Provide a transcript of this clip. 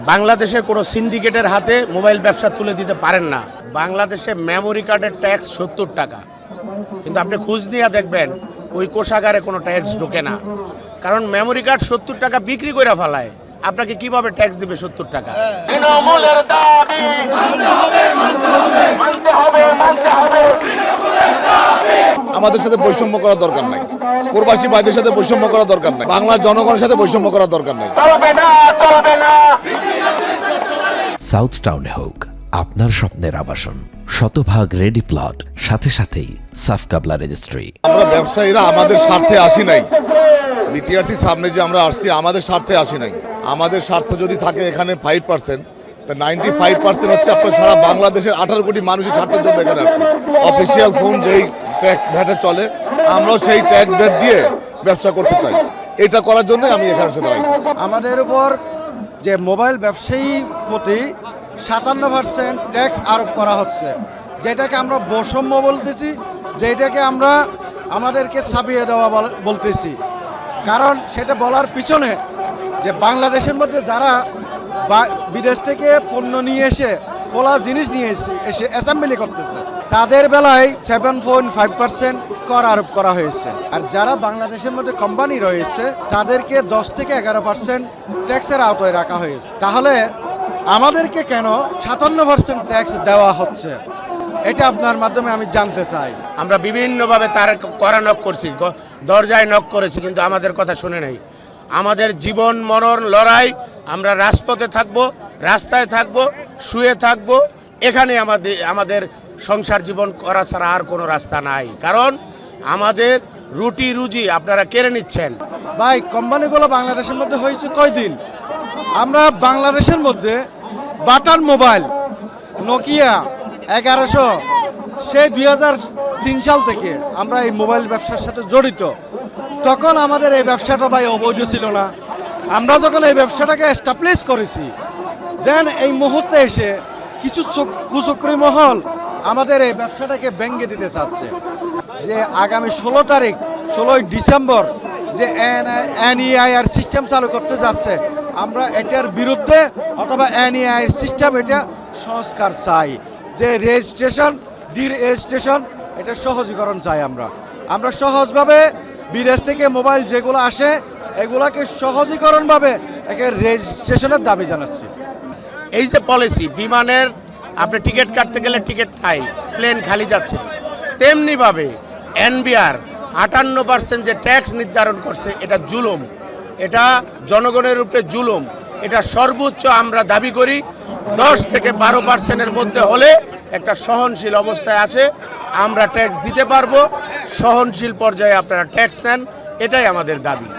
বাংলাদেশের কোনো সিন্ডিকেটের হাতে মোবাইল ব্যবসা তুলে দিতে পারেন না। বাংলাদেশে মেমোরি কার্ডের ট্যাক্স 70 টাকা, কিন্তু আপনি খোঁজ নিয়ে দেখবেন ওই কোষাগারে কোনো ট্যাক্স ঢোকে না, কারণ মেমোরি কার্ড 70 টাকা বিক্রি করে ফেলায়। আপনাকে কিভাবে ট্যাক্স দিবে 70 টাকা? আমাদের সাথে বৈষম্য করার দরকার নাই, প্রবাসী ভাইদের সাথে বৈষম্য করার দরকার নাই, বাংলার জনগণের সাথে বৈষম্য করার দরকার নাই। সাউথ টাউনে হোক আপনার স্বপ্নের আবাসন, শতভাগ রেডি প্লট, সাথে সাথেই সাফ কাবলা রেজিস্ট্রি। আমরা ব্যবসায়ীরা আমাদের স্বার্থে আসি নাই, বিটিআরসি সামনে যে আমরা আসছি আমাদের স্বার্থে আসি নাই। আমাদের স্বার্থ যদি থাকে এখানে 5%, তা 95% হচ্ছে আপনার সারা বাংলাদেশের 18 কোটি মানুষের স্বার্থের জন্য এখানে আসছে। অফিসিয়াল ফোন যেই ট্যাক্স ভ্যাটে চলে, আমরাও সেই ট্যাক্স ভ্যাট দিয়ে ব্যবসা করতে চাই। এটা করার জন্য আমি এখানে এসে দাঁড়াইছি। আমাদের উপর যে মোবাইল ব্যবসায়ী প্রতি 57% ট্যাক্স আরোপ করা হচ্ছে, যেটাকে আমরা বৈষম্য বলতেছি, যেটাকে আমরা আমাদেরকে ছাপিয়ে দেওয়া বলতেছি। কারণ সেটা বলার পিছনে যে বাংলাদেশের মধ্যে যারা বিদেশ থেকে পণ্য নিয়ে এসে খোলা জিনিস নিয়ে এসে অ্যাসেম্বলি করতেছে, তাদের বেলায় 7.5% কর আরোপ করা হয়েছে। আর যারা বাংলাদেশের মধ্যে কোম্পানি রয়েছে তাদেরকে 10 থেকে 11% ট্যাক্সের আওতায় রাখা হয়েছে। তাহলে আমাদেরকে কেন 57% ট্যাক্স দেওয়া হচ্ছে, এটা আপনার মাধ্যমে আমি জানতে চাই। আমরা বিভিন্নভাবে তার করা নক করছি, দরজায় নক করেছি, কিন্তু আমাদের কথা শুনে নেই। আমাদের জীবন মরণ লড়াই, আমরা রাজপথে থাকব, রাস্তায় থাকব, শুয়ে থাকব, এখানে আমাদের সংসার জীবন করা ছাড়া আর কোনো রাস্তা নাই। কারণ আমাদের রুটি রুজি আপনারা কেড়ে নিচ্ছেন। ভাই, কোম্পানিগুলো বাংলাদেশের মধ্যে হয়েছে কয়দিন? আমরা বাংলাদেশের মধ্যে বাটার মোবাইল নোকিয়া 1100, সে 2003 সাল থেকে আমরা এই মোবাইল ব্যবসার সাথে জড়িত। তখন আমাদের এই ব্যবসাটা ভাই অবৈধ ছিল না। আমরা যখন এই ব্যবসাটাকে এস্টাবলিশ করেছি, দেন এই মুহূর্তে এসে কিছু কুচক্রী মহল আমাদের এই ব্যবসাটাকে ভেঙে দিতে চাচ্ছে। যে আগামী 16 ডিসেম্বর যে এনইআইআর সিস্টেম চালু করতে যাচ্ছে, আমরা এটার বিরুদ্ধে, অথবা এনইআইআর সিস্টেম এটা সংস্কার চাই। যে রেজিস্ট্রেশন, ডিরেজিস্ট্রেশন, এটা সহজীকরণ চাই। আমরা সহজভাবে বিদেশ থেকে মোবাইল যেগুলো আসে এগুলাকে সহজীকরণভাবে একে রেজিস্ট্রেশনের দাবি জানাচ্ছি। এই যে পলিসি, বিমানের আপনি টিকিট কাটতে গেলে টিকিট নাই, প্লেন খালি যাচ্ছে, তেমনিভাবে এনবিআর 58% যে ট্যাক্স নির্ধারণ করছে, এটা জুলুম, এটা জনগণের উপরে জুলুম। এটা সর্বোচ্চ আমরা দাবি করি 10 থেকে 12%-এর মধ্যে হলে একটা সহনশীল অবস্থায় আসে, আমরা ট্যাক্স দিতে পারবো। সহনশীল পর্যায়ে আপনারা ট্যাক্স নেন, এটাই আমাদের দাবি।